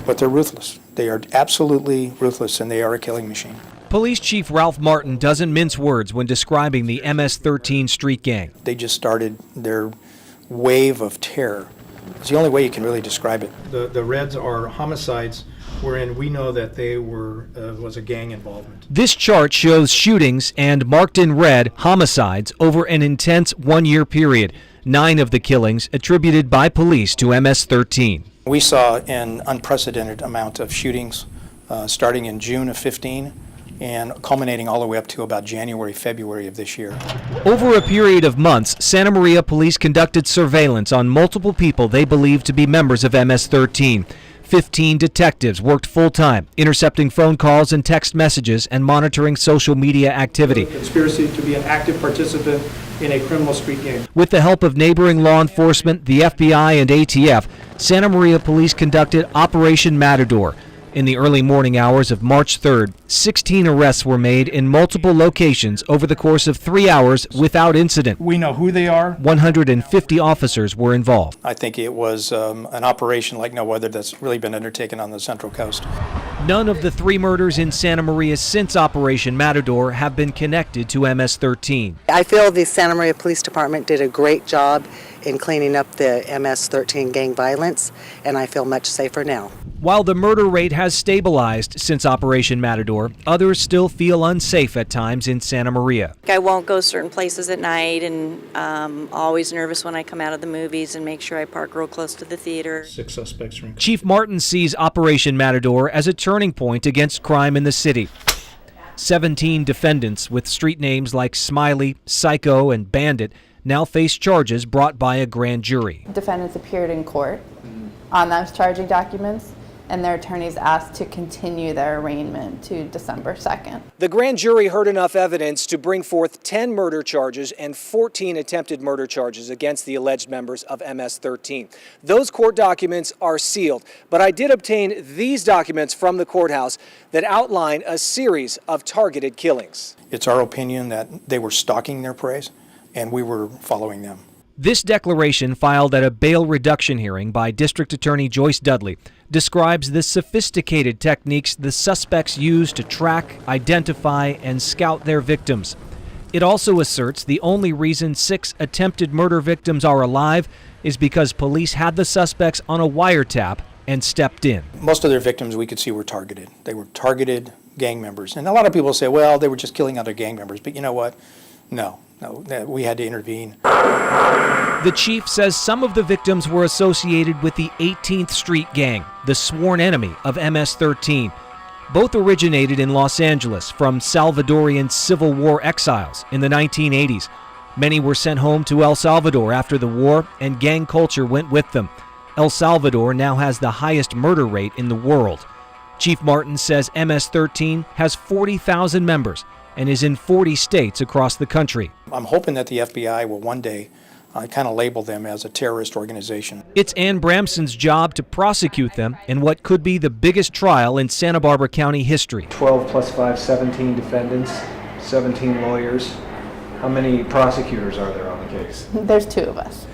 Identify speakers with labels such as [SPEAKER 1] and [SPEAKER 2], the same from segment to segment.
[SPEAKER 1] But they're ruthless. They are absolutely ruthless, and they are a killing machine.
[SPEAKER 2] Police Chief Ralph Martin doesn't mince words when describing the MS-13 street gang.
[SPEAKER 1] They just started their wave of terror. It's the only way you can really describe it. The reds are homicides wherein we know that they was a gang involvement.
[SPEAKER 2] This chart shows shootings and marked in red homicides over an intense one-year period. 9 of the killings attributed by police to MS-13.
[SPEAKER 1] We saw an unprecedented amount of shootings starting in June of 15 and culminating all the way up to about January, February of this year.
[SPEAKER 2] Over a period of months, Santa Maria police conducted surveillance on multiple people they believed to be members of MS-13. 15 detectives worked full-time, intercepting phone calls and text messages and monitoring social media activity.
[SPEAKER 1] Conspiracy to be an active participant in a criminal street gang.
[SPEAKER 2] With the help of neighboring law enforcement, the FBI and ATF, Santa Maria police conducted Operation Matador. In the early morning hours of March 3rd, 16 arrests were made in multiple locations over the course of 3 hours without incident.
[SPEAKER 3] We know who they are.
[SPEAKER 2] 150 officers were involved.
[SPEAKER 1] I think it was an operation like no other that's really been undertaken on the Central Coast.
[SPEAKER 2] None of the 3 murders in Santa Maria since Operation Matador have been connected to MS-13.
[SPEAKER 4] I feel the Santa Maria Police Department did a great job in cleaning up the MS-13 gang violence, and I feel much safer now.
[SPEAKER 2] While the murder rate has stabilized since Operation Matador, others still feel unsafe at times in Santa Maria.
[SPEAKER 5] I won't go certain places at night, and always nervous when I come out of the movies and make sure I park real close to the theater.
[SPEAKER 1] 6 suspects are in.
[SPEAKER 2] Chief Martin sees Operation Matador as a turning point against crime in the city. 17 defendants with street names like Smiley, Psycho, and Bandit now face charges brought by a grand jury.
[SPEAKER 6] Defendants appeared in court on those charging documents, and their attorneys asked to continue their arraignment to December 2nd.
[SPEAKER 2] The grand jury heard enough evidence to bring forth 10 murder charges and 14 attempted murder charges against the alleged members of MS-13. Those court documents are sealed, but I did obtain these documents from the courthouse that outline a series of targeted killings.
[SPEAKER 1] It's our opinion that they were stalking their prey, and we were following them.
[SPEAKER 2] This declaration, filed at a bail reduction hearing by District Attorney Joyce Dudley, describes the sophisticated techniques the suspects use to track, identify, and scout their victims. It also asserts the only reason 6 attempted murder victims are alive is because police had the suspects on a wiretap and stepped in.
[SPEAKER 1] Most of their victims we could see were targeted. They were targeted gang members. And a lot of people say, well, they were just killing other gang members. But you know what? No, we had to intervene.
[SPEAKER 2] The chief says some of the victims were associated with the 18th Street Gang, the sworn enemy of MS-13. Both originated in Los Angeles from Salvadorian Civil War exiles in the 1980s. Many were sent home to El Salvador after the war, and gang culture went with them. El Salvador now has the highest murder rate in the world. Chief Martin says MS-13 has 40,000 members and is in 40 states across the country.
[SPEAKER 1] I'm hoping that the FBI will one day kind of label them as a terrorist organization.
[SPEAKER 2] It's Ann Bramson's job to prosecute them in what could be the biggest trial in Santa Barbara County history.
[SPEAKER 7] 12 plus 5, 17 defendants, 17 lawyers. How many prosecutors are there on the case?
[SPEAKER 6] There's 2 of us.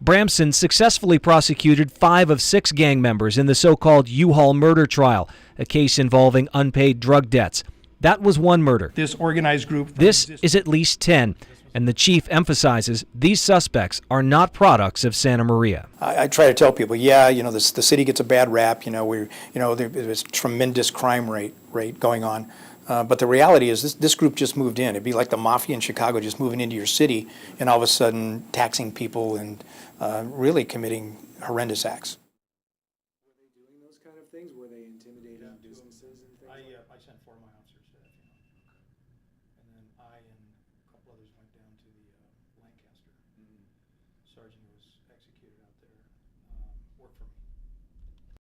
[SPEAKER 2] Bramson successfully prosecuted 5 of 6 gang members in the so-called U-Haul murder trial, a case involving unpaid drug debts. That was 1 murder.
[SPEAKER 3] This organized group.
[SPEAKER 2] This is at least 10, and the chief emphasizes these suspects are not products of Santa Maria.
[SPEAKER 1] I try to tell people, yeah, the city gets a bad rap. There's tremendous crime rate going on. But the reality is this group just moved in. It'd be like the mafia in Chicago just moving into your city and all of a sudden taxing people and really committing horrendous acts.
[SPEAKER 7] Were they doing those kind of things? Were they intimidating businesses and things?
[SPEAKER 1] I sent 4 of my officers to that funeral. And then I and a couple others went down to the Lancaster. Sergeant who was executed out there worked for me.